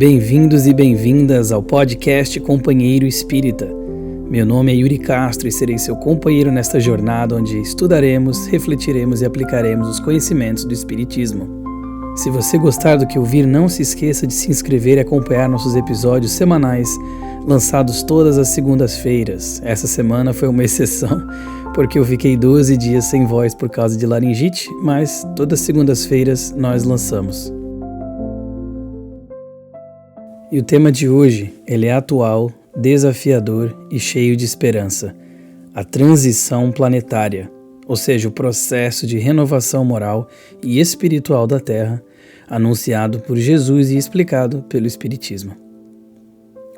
Bem-vindos e bem-vindas ao podcast Companheiro Espírita. Meu nome é Yuri Castro e serei seu companheiro nesta jornada onde estudaremos, refletiremos e aplicaremos os conhecimentos do Espiritismo. Se você gostar do que ouvir, não se esqueça de se inscrever e acompanhar nossos episódios semanais, lançados todas as segundas-feiras. Essa semana foi uma exceção, porque eu fiquei 12 dias sem voz por causa de laringite, mas todas as segundas-feiras nós lançamos. E o tema de hoje, ele é atual, desafiador e cheio de esperança. A transição planetária, ou seja, o processo de renovação moral e espiritual da Terra, anunciado por Jesus e explicado pelo Espiritismo.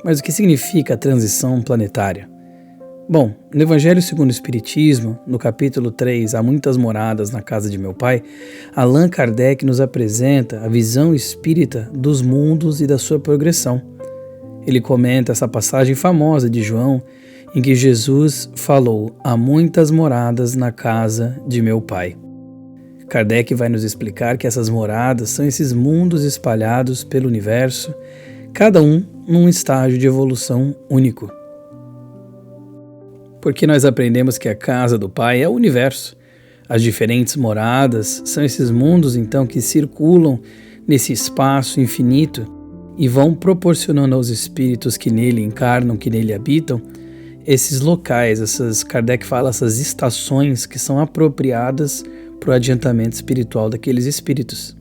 Mas o que significa a transição planetária? Bom, no Evangelho segundo o Espiritismo, no capítulo 3, Há muitas moradas na casa de meu pai, Allan Kardec nos apresenta a visão espírita dos mundos e da sua progressão. Ele comenta essa passagem famosa de João, em que Jesus falou: há muitas moradas na casa de meu pai. Kardec vai nos explicar que essas moradas são esses mundos espalhados pelo universo, cada um num estágio de evolução único. Porque nós aprendemos que a casa do Pai é o universo. As diferentes moradas são esses mundos, então, que circulam nesse espaço infinito e vão proporcionando aos espíritos que nele encarnam, que nele habitam, esses locais, Kardec fala, essas estações que são apropriadas para o adiantamento espiritual daqueles espíritos.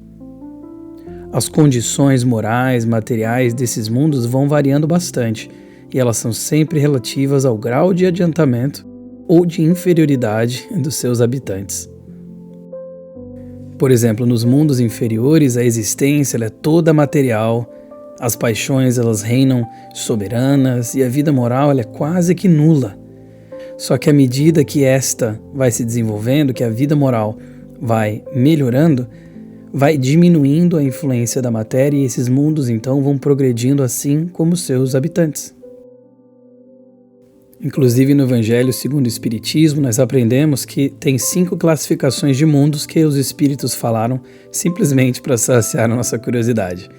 As condições morais, materiais desses mundos vão variando bastante, e elas são sempre relativas ao grau de adiantamento ou de inferioridade dos seus habitantes. Por exemplo, nos mundos inferiores, a existência ela é toda material, as paixões elas reinam soberanas e a vida moral ela é quase que nula. Só que à medida que esta vai se desenvolvendo, que a vida moral vai melhorando, vai diminuindo a influência da matéria e esses mundos então vão progredindo assim como seus habitantes. Inclusive no Evangelho segundo o Espiritismo, nós aprendemos que tem 5 classificações de mundos que os espíritos falaram simplesmente para saciar a nossa curiosidade.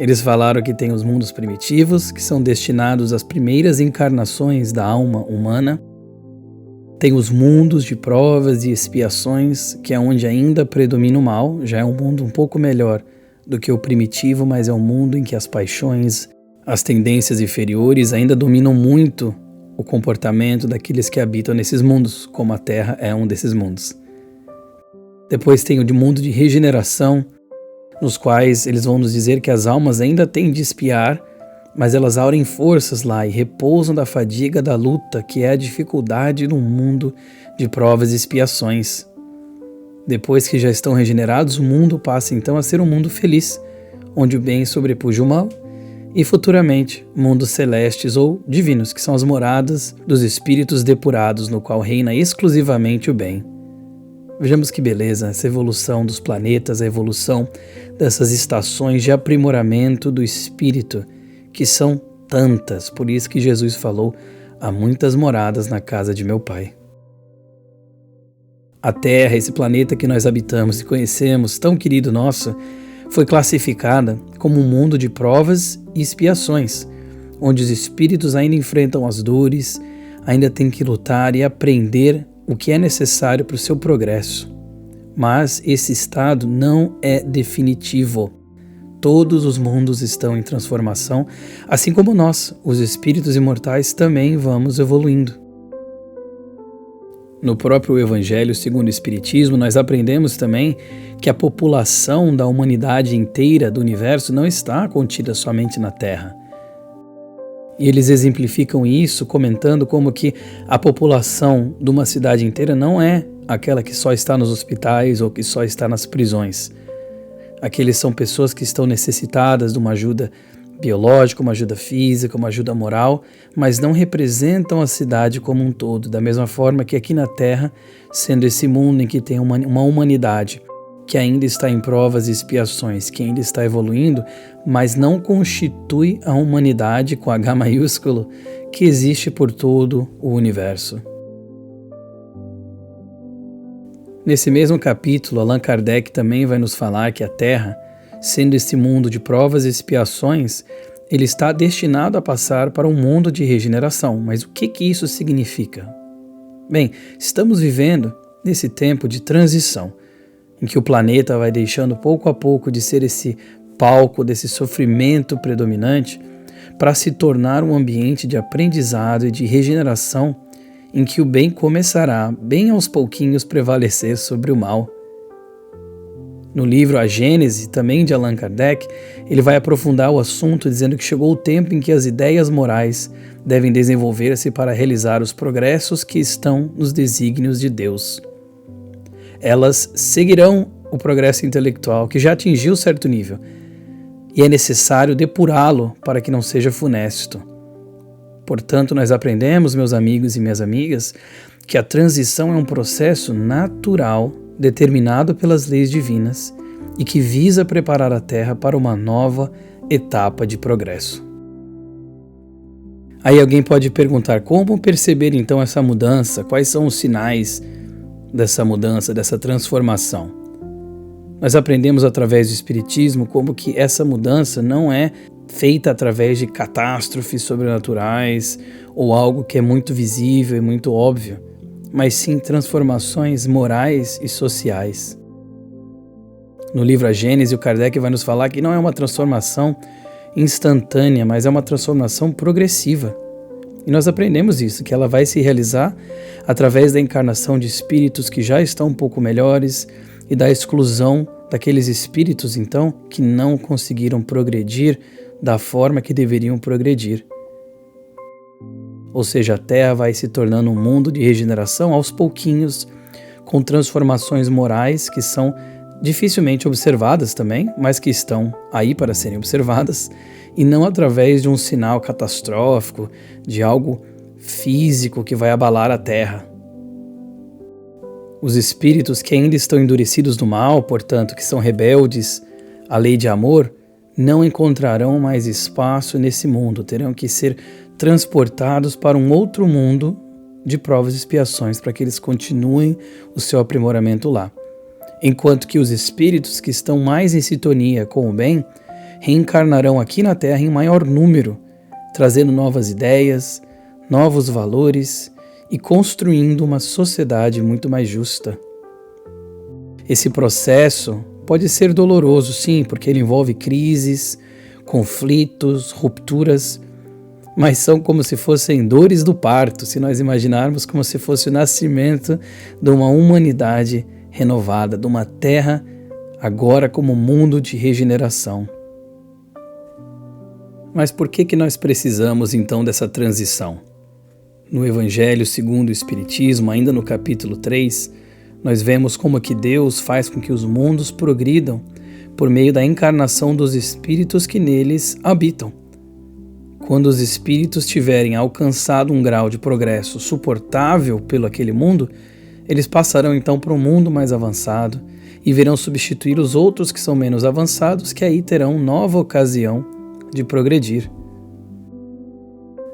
Eles falaram que tem os mundos primitivos, que são destinados às primeiras encarnações da alma humana. Tem os mundos de provas e expiações, que é onde ainda predomina o mal, já é um mundo um pouco melhor do que o primitivo, mas é um mundo em que as paixões, as tendências inferiores ainda dominam muito o comportamento daqueles que habitam nesses mundos, como a Terra é um desses mundos. Depois tem o mundo de regeneração, nos quais eles vão nos dizer que as almas ainda têm de expiar, mas elas aurem forças lá e repousam da fadiga da luta, que é a dificuldade num mundo de provas e expiações. Depois que já estão regenerados, o mundo passa então a ser um mundo feliz, onde o bem sobrepuja o mal, e futuramente mundos celestes ou divinos, que são as moradas dos espíritos depurados, no qual reina exclusivamente o bem. Vejamos que beleza, essa evolução dos planetas, a evolução dessas estações de aprimoramento do espírito, que são tantas, por isso que Jesus falou: há muitas moradas na casa de meu Pai. A Terra, esse planeta que nós habitamos e conhecemos, tão querido nosso, foi classificada como um mundo de provas e expiações, onde os espíritos ainda enfrentam as dores, ainda têm que lutar e aprender o que é necessário para o seu progresso. Mas esse estado não é definitivo. Todos os mundos estão em transformação, assim como nós, os espíritos imortais, também vamos evoluindo. No próprio Evangelho segundo o Espiritismo, nós aprendemos também que a população da humanidade inteira do universo não está contida somente na Terra. E eles exemplificam isso comentando como que a população de uma cidade inteira não é aquela que só está nos hospitais ou que só está nas prisões. Aqueles são pessoas que estão necessitadas de uma ajuda biológica, uma ajuda física, uma ajuda moral, mas não representam a cidade como um todo, da mesma forma que aqui na Terra, sendo esse mundo em que tem uma humanidade que ainda está em provas e expiações, que ainda está evoluindo, mas não constitui a humanidade com H maiúsculo que existe por todo o universo. Nesse mesmo capítulo, Allan Kardec também vai nos falar que a Terra sendo esse mundo de provas e expiações, ele está destinado a passar para um mundo de regeneração. Mas o que isso significa? Bem, estamos vivendo nesse tempo de transição, em que o planeta vai deixando pouco a pouco de ser esse palco desse sofrimento predominante para se tornar um ambiente de aprendizado e de regeneração em que o bem começará, bem aos pouquinhos, prevalecer sobre o mal. No livro A Gênese, também de Allan Kardec, ele vai aprofundar o assunto dizendo que chegou o tempo em que as ideias morais devem desenvolver-se para realizar os progressos que estão nos desígnios de Deus. Elas seguirão o progresso intelectual, que já atingiu certo nível, e é necessário depurá-lo para que não seja funesto. Portanto, nós aprendemos, meus amigos e minhas amigas, que a transição é um processo natural determinado pelas leis divinas e que visa preparar a Terra para uma nova etapa de progresso. Aí alguém pode perguntar, como perceber então essa mudança? Quais são os sinais dessa mudança, dessa transformação? Nós aprendemos através do Espiritismo como que essa mudança não é feita através de catástrofes sobrenaturais ou algo que é muito visível e muito óbvio, mas sim transformações morais e sociais. No livro A Gênese, o Kardec vai nos falar que não é uma transformação instantânea, mas é uma transformação progressiva. E nós aprendemos isso, que ela vai se realizar através da encarnação de espíritos que já estão um pouco melhores e da exclusão daqueles espíritos, então, que não conseguiram progredir da forma que deveriam progredir. Ou seja, a Terra vai se tornando um mundo de regeneração aos pouquinhos, com transformações morais que são dificilmente observadas também, mas que estão aí para serem observadas, e não através de um sinal catastrófico, de algo físico que vai abalar a Terra. Os espíritos que ainda estão endurecidos no mal, portanto, que são rebeldes à lei de amor, não encontrarão mais espaço nesse mundo, terão que ser transportados para um outro mundo de provas e expiações para que eles continuem o seu aprimoramento lá. Enquanto que os espíritos que estão mais em sintonia com o bem reencarnarão aqui na Terra em maior número, trazendo novas ideias, novos valores e construindo uma sociedade muito mais justa. Esse processo pode ser doloroso, sim, porque ele envolve crises, conflitos, rupturas, mas são como se fossem dores do parto, se nós imaginarmos como se fosse o nascimento de uma humanidade renovada, de uma terra agora como mundo de regeneração. Mas por que nós precisamos então dessa transição? No Evangelho segundo o Espiritismo, ainda no capítulo 3, nós vemos como que Deus faz com que os mundos progridam por meio da encarnação dos espíritos que neles habitam. Quando os espíritos tiverem alcançado um grau de progresso suportável pelo aquele mundo, eles passarão então para um mundo mais avançado e virão substituir os outros que são menos avançados, que aí terão nova ocasião de progredir.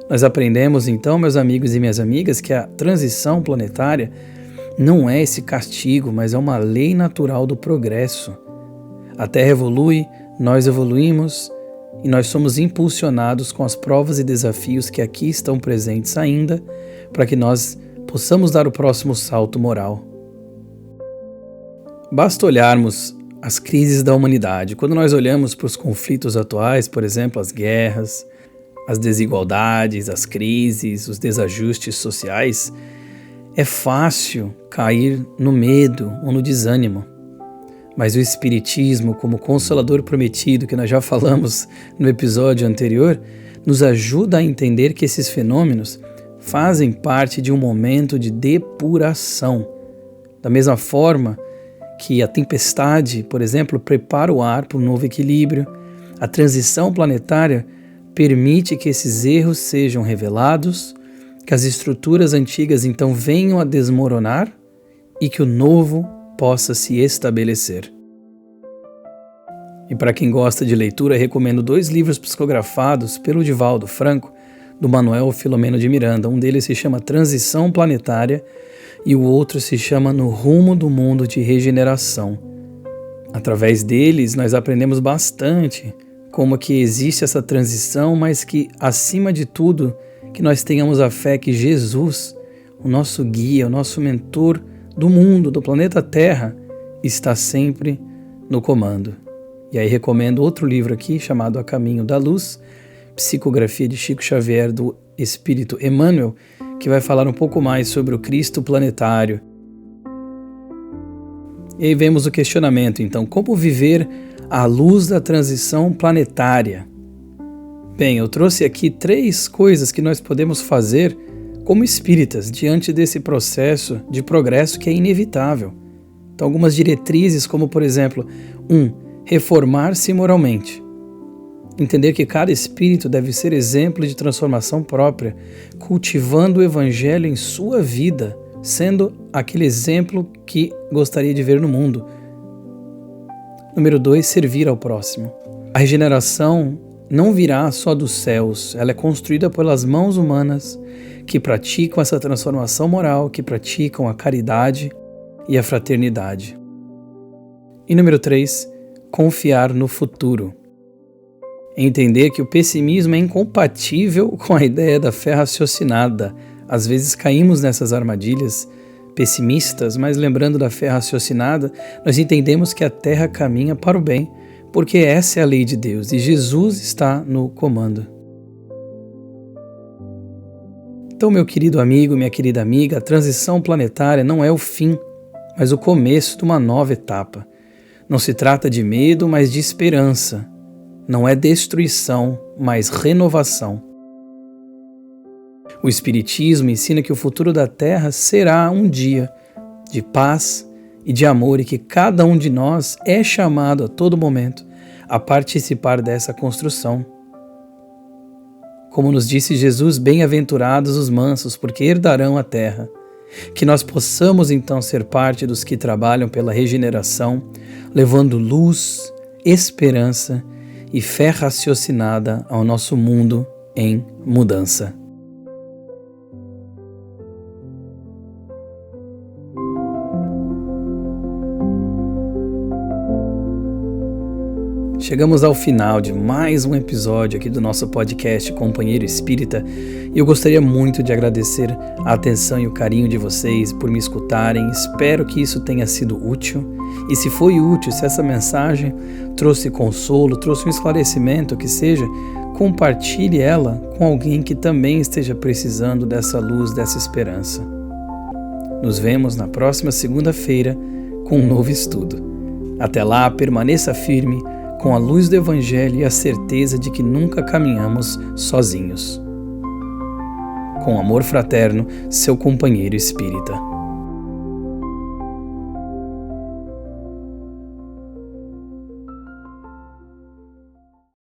Nós aprendemos então, meus amigos e minhas amigas, que a transição planetária não é esse castigo, mas é uma lei natural do progresso. A Terra evolui, nós evoluímos e nós somos impulsionados com as provas e desafios que aqui estão presentes ainda, para que nós possamos dar o próximo salto moral. Basta olharmos as crises da humanidade. Quando nós olhamos para os conflitos atuais, por exemplo, as guerras, as desigualdades, as crises, os desajustes sociais, é fácil cair no medo ou no desânimo. Mas o Espiritismo, como Consolador Prometido, que nós já falamos no episódio anterior, nos ajuda a entender que esses fenômenos fazem parte de um momento de depuração. Da mesma forma que a tempestade, por exemplo, prepara o ar para um novo equilíbrio, a transição planetária permite que esses erros sejam revelados, que as estruturas antigas então venham a desmoronar e que o novo possa se estabelecer. E para quem gosta de leitura, recomendo 2 livros psicografados pelo Divaldo Franco, do Manuel Filomeno de Miranda. Um deles se chama Transição Planetária e o outro se chama No Rumo do Mundo de Regeneração. Através deles, nós aprendemos bastante como que existe essa transição, mas que, acima de tudo, que nós tenhamos a fé que Jesus, o nosso guia, o nosso mentor do mundo, do planeta Terra, está sempre no comando. E aí recomendo outro livro aqui, chamado A Caminho da Luz, psicografia de Chico Xavier do Espírito Emmanuel, que vai falar um pouco mais sobre o Cristo planetário. E aí vemos o questionamento, então, como viver à luz da transição planetária? Bem, eu trouxe aqui 3 coisas que nós podemos fazer como espíritas diante desse processo de progresso que é inevitável. Então, algumas diretrizes, como por exemplo, 1. Reformar-se moralmente. Entender que cada espírito deve ser exemplo de transformação própria, cultivando o evangelho em sua vida, sendo aquele exemplo que gostaria de ver no mundo. Número 2, servir ao próximo. A regeneração não virá só dos céus, ela é construída pelas mãos humanas que praticam essa transformação moral, que praticam a caridade e a fraternidade. E número 3, confiar no futuro. Entender que o pessimismo é incompatível com a ideia da fé raciocinada. Às vezes caímos nessas armadilhas pessimistas, mas lembrando da fé raciocinada, nós entendemos que a Terra caminha para o bem, porque essa é a lei de Deus e Jesus está no comando. Então, meu querido amigo, minha querida amiga, a transição planetária não é o fim, mas o começo de uma nova etapa. Não se trata de medo, mas de esperança. Não é destruição, mas renovação. O Espiritismo ensina que o futuro da Terra será um dia de paz e de amor e que cada um de nós é chamado a todo momento a participar dessa construção. Como nos disse Jesus, bem-aventurados os mansos, porque herdarão a terra. Que nós possamos então ser parte dos que trabalham pela regeneração, levando luz, esperança e fé raciocinada ao nosso mundo em mudança. Chegamos ao final de mais um episódio aqui do nosso podcast Companheiro Espírita e eu gostaria muito de agradecer a atenção e o carinho de vocês por me escutarem. Espero que isso tenha sido útil e se foi útil, se essa mensagem trouxe consolo, trouxe um esclarecimento, que seja, compartilhe ela com alguém que também esteja precisando dessa luz, dessa esperança. Nos vemos na próxima segunda-feira com um novo estudo. Até lá, permaneça firme com a luz do Evangelho e a certeza de que nunca caminhamos sozinhos. Com amor fraterno, seu companheiro espírita.